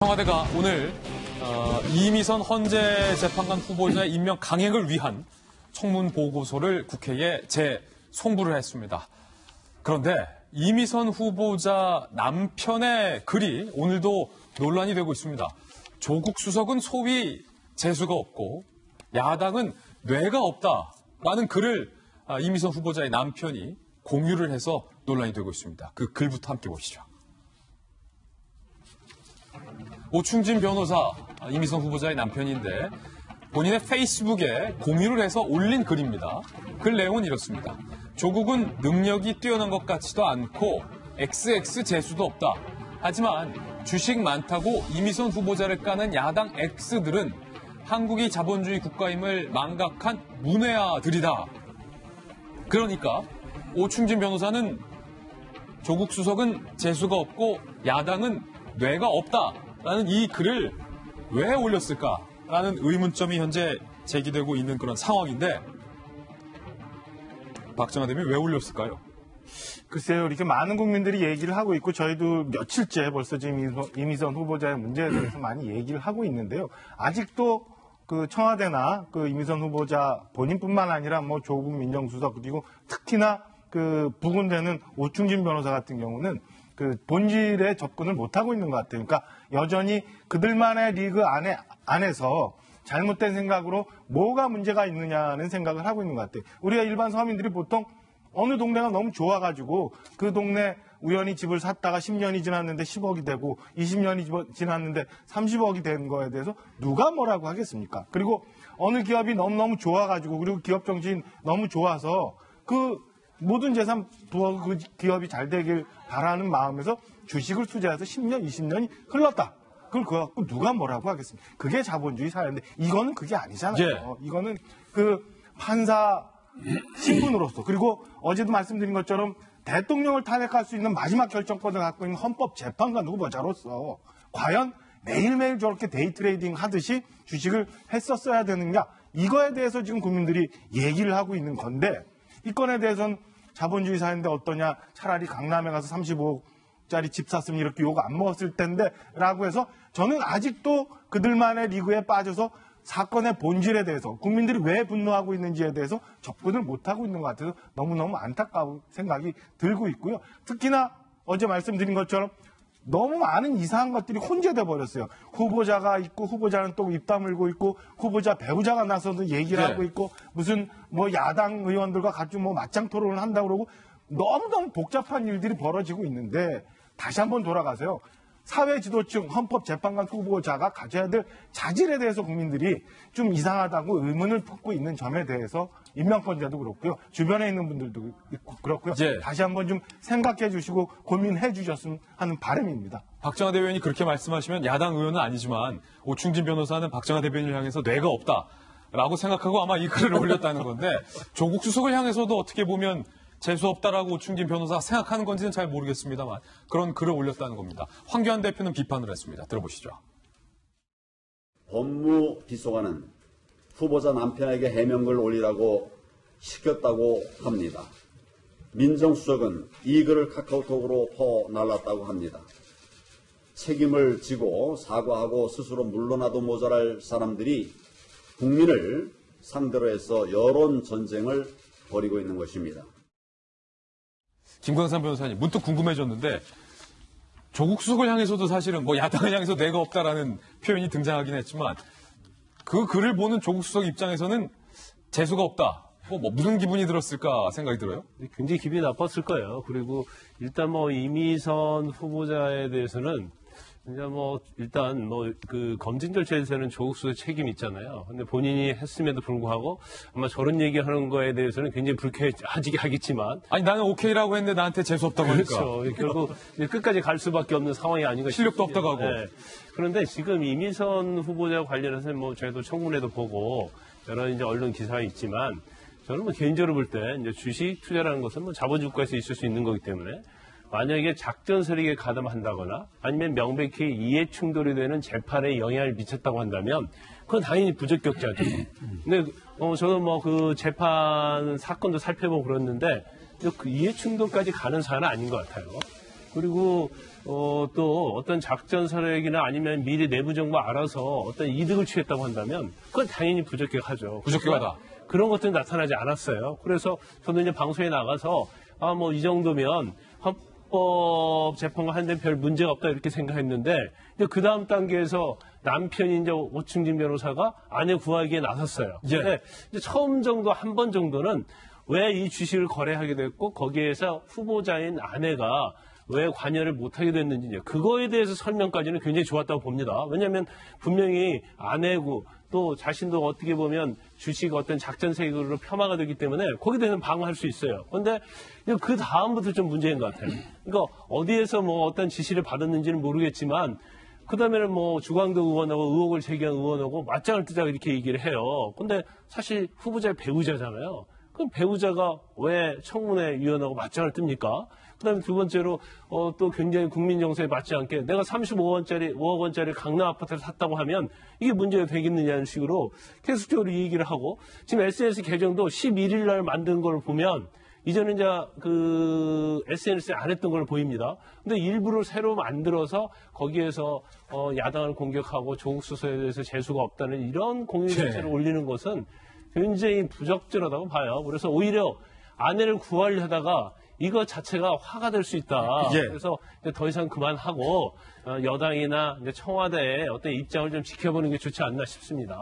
청와대가 오늘 이미선 헌재 재판관 후보자의 임명 강행을 위한 청문 보고서를 국회에 재송부를 했습니다. 그런데 이미선 후보자 남편의 글이 오늘도 논란이 되고 있습니다. 조국 수석은 소위 재수가 없고 야당은 뇌가 없다라는 글을 이미선 후보자의 남편이 공유를 해서 논란이 되고 있습니다. 그 글부터 함께 보시죠. 오충진 변호사, 이미선 후보자의 남편인데 본인의 페이스북에 공유를 해서 올린 글입니다. 글 내용은 이렇습니다. 조국은 능력이 뛰어난 것 같지도 않고 XX 재수도 없다. 하지만 주식 많다고 이미선 후보자를 까는 야당 X들은 한국이 자본주의 국가임을 망각한 문외아들이다. 그러니까 오충진 변호사는 조국 수석은 재수가 없고 야당은 뇌가 없다라는 이 글을 왜 올렸을까라는 의문점이 현재 제기되고 있는 그런 상황인데 박정아 대변인 왜 올렸을까요? 글쎄요, 이렇게 많은 국민들이 얘기를 하고 있고 저희도 며칠째 벌써 지금 이미선 후보자의 문제에 대해서 많이 얘기를 하고 있는데요. 아직도 그 청와대나 그 이미선 후보자 본인뿐만 아니라 뭐 조국 민정수석 그리고 특히나 그 부근되는 오충진 변호사 같은 경우는 그 본질에 접근을 못하고 있는 것 같아요. 그러니까 여전히 그들만의 리그 안에서 잘못된 생각으로 뭐가 문제가 있느냐는 생각을 하고 있는 것 같아요. 우리가 일반 서민들이 보통 어느 동네가 너무 좋아가지고 그 동네 우연히 집을 샀다가 10년이 지났는데 10억이 되고 20년이 지났는데 30억이 된 거에 대해서 누가 뭐라고 하겠습니까? 그리고 어느 기업이 너무너무 좋아가지고 그리고 기업 정신 너무 좋아서 그 모든 재산 부어 그 기업이 잘 되길 바라는 마음에서 주식을 투자해서 10년, 20년이 흘렀다. 그걸 그거 갖고 누가 뭐라고 하겠습니까? 그게 자본주의 사회인데 이거는 그게 아니잖아요. 예. 이거는 그 판사 신분으로서 그리고 어제도 말씀드린 것처럼 대통령을 탄핵할 수 있는 마지막 결정권을 갖고 있는 헌법재판관 후보자로서 과연 매일매일 저렇게 데이트레이딩 하듯이 주식을 했었어야 되느냐 이거에 대해서 지금 국민들이 얘기를 하고 있는 건데 이 건에 대해서는 자본주의 사회인데 어떠냐 차라리 강남에 가서 35억짜리 집 샀으면 이렇게 욕 안 먹었을 텐데 라고 해서 저는 아직도 그들만의 리그에 빠져서 사건의 본질에 대해서 국민들이 왜 분노하고 있는지에 대해서 접근을 못하고 있는 것 같아서 너무너무 안타까운 생각이 들고 있고요. 특히나 어제 말씀드린 것처럼 너무 많은 이상한 것들이 혼재돼 버렸어요. 후보자가 있고 후보자는 또 입 다물고 있고 후보자 배우자가 나서서 얘기를 하고 있고 무슨 뭐 야당 의원들과 같이 뭐 맞짱 토론을 한다고 그러고 너무너무 복잡한 일들이 벌어지고 있는데 다시 한번 돌아가세요. 사회지도층 헌법재판관 후보자가 가져야 될 자질에 대해서 국민들이 좀 이상하다고 의문을 품고 있는 점에 대해서 임명권자도 그렇고요. 주변에 있는 분들도 그렇고요. 예. 다시 한번 좀 생각해 주시고 고민해 주셨으면 하는 바람입니다. 박정아 대변인이 그렇게 말씀하시면 야당 의원은 아니지만 오충진 변호사는 박정아 대변인을 향해서 뇌가 없다라고 생각하고 아마 이 글을 올렸다는 건데 조국 수석을 향해서도 어떻게 보면 재수 없다라고 오충진 변호사가 생각하는 건지는 잘 모르겠습니다만 그런 글을 올렸다는 겁니다. 황교안 대표는 비판을 했습니다. 들어보시죠. 법무비서관은 후보자 남편에게 해명글 올리라고 시켰다고 합니다. 민정수석은 이 글을 카카오톡으로 퍼날랐다고 합니다. 책임을 지고 사과하고 스스로 물러나도 모자랄 사람들이 국민을 상대로 해서 여론 전쟁을 벌이고 있는 것입니다. 김광삼 변호사님, 문득 궁금해졌는데 조국 수석을 향해서도 사실은 뭐 야당을 향해서 뇌가 없다라는 표현이 등장하긴 했지만 그 글을 보는 조국 수석 입장에서는 재수가 없다. 뭐 무슨 기분이 들었을까 생각이 들어요? 굉장히 기분이 나빴을 거예요. 그리고 일단 뭐 이미선 후보자에 대해서는 이제 뭐 일단 뭐 그 검증 절차에서는 조국 수석의 책임이 있잖아요. 근데 본인이 했음에도 불구하고 아마 저런 얘기하는 거에 대해서는 굉장히 불쾌하겠지만 아니 나는 오케이라고 했는데 나한테 재수 없다고 하니까. 그렇죠. 결국 끝까지 갈 수밖에 없는 상황이 아닌가 싶어요. 실력도 없다고 하고. 네. 그런데 지금 이미선 후보자 관련해서 뭐 저희도 청문회도 보고 여러 이제 언론 기사가 있지만 저는 뭐 개인적으로 볼 때 이제 주식 투자라는 것은 뭐 자본주의 국가에서 있을 수 있는 거기 때문에 만약에 작전 세력에 가담한다거나 아니면 명백히 이해 충돌이 되는 재판에 영향을 미쳤다고 한다면 그건 당연히 부적격자죠. 근데 저도 뭐 그 재판 사건도 살펴보고 그랬는데 그 이해 충돌까지 가는 사안은 아닌 것 같아요. 그리고 또 어떤 작전 서력이나 아니면 미리 내부 정보 알아서 어떤 이득을 취했다고 한다면 그건 당연히 부적격하죠. 부적격하다. 그런 것들은 나타나지 않았어요. 그래서 저도 이제 방송에 나가서 뭐 이 정도면 헌법 재판관 하는데 별 문제가 없다 이렇게 생각했는데 이제 그 다음 단계에서 남편인 이제 오충진 변호사가 아내 구하기에 나섰어요. 예. 근데 이제 처음 정도 한 번 정도는 왜 이 주식을 거래하게 됐고 거기에서 후보자인 아내가 왜 관여를 못하게 됐는지 그거에 대해서 설명까지는 굉장히 좋았다고 봅니다. 왜냐하면 분명히 아내고 또 자신도 어떻게 보면 주식 어떤 작전 세력으로 폄하가 되기 때문에 거기에 대해서는 방어할 수 있어요. 그런데 그 다음부터 좀 문제인 것 같아요. 그러니까 어디에서 뭐 어떤 지시를 받았는지는 모르겠지만 그 다음에는 뭐 주광덕 의원하고 의혹을 제기한 의원하고 맞짱을 뜨자고 이렇게 얘기를 해요. 근데 사실 후보자의 배우자잖아요. 그럼 배우자가 왜 청문회 위원하고 맞짱을 뜹니까? 그 다음에 두 번째로, 또 굉장히 국민 정서에 맞지 않게 내가 5억 원짜리 강남 아파트를 샀다고 하면 이게 문제가 되겠느냐는 식으로 계속적으로 이 얘기를 하고 지금 SNS 계정도 11일 날 만든 걸 보면 이전에 이제 SNS에 안 했던 걸 보입니다. 근데 일부러 새로 만들어서 거기에서 야당을 공격하고 조국 수사에 대해서 재수가 없다는 이런 공유 자체를 올리는 것은 굉장히 부적절하다고 봐요. 그래서 오히려 아내를 구하려다가 이거 자체가 화가 될 수 있다. 예. 그래서 더 이상 그만하고 여당이나 청와대의 어떤 입장을 좀 지켜보는 게 좋지 않나 싶습니다.